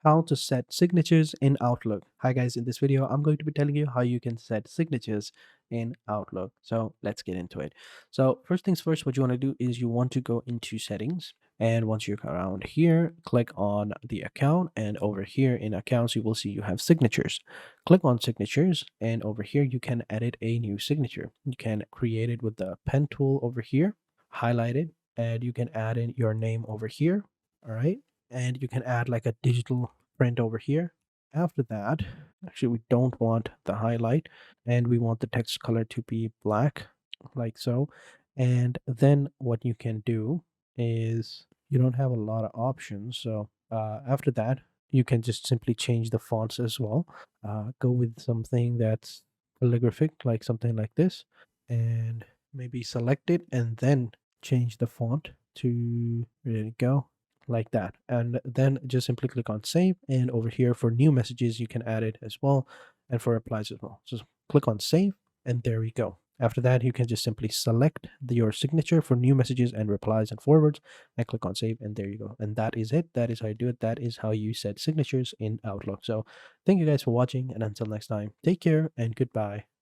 How to set signatures in Outlook. Hi guys, in this video I'm going to be telling you how you can set signatures in Outlook. So let's get into it. So first things first, what you want to do is you want to go into settings, and once you're around here, click on the account, and over here in accounts you will see you have signatures. Click on signatures, and over here you can edit a new signature. You can create it with the pen tool over here, highlight it, and you can add in your name over here. All right, and you can add like a digital print over here. After that, actually we don't want the highlight, and we want the text color to be black, like so. And then what you can do is you don't have a lot of options. So after that, you can just simply change the fonts as well. Go with something that's calligraphic, like something like this, and maybe select it and then change the font to, there you go, like that. And then just simply click on save, and over here for new messages you can add it as well, and for replies as well. So click on save, and there we go. After that, you can just simply select your signature for new messages and replies and forwards, and click on save, and there you go. And that is it. That is how you do it. That is how you set signatures in Outlook. So thank you guys for watching, and until next time, take care and goodbye.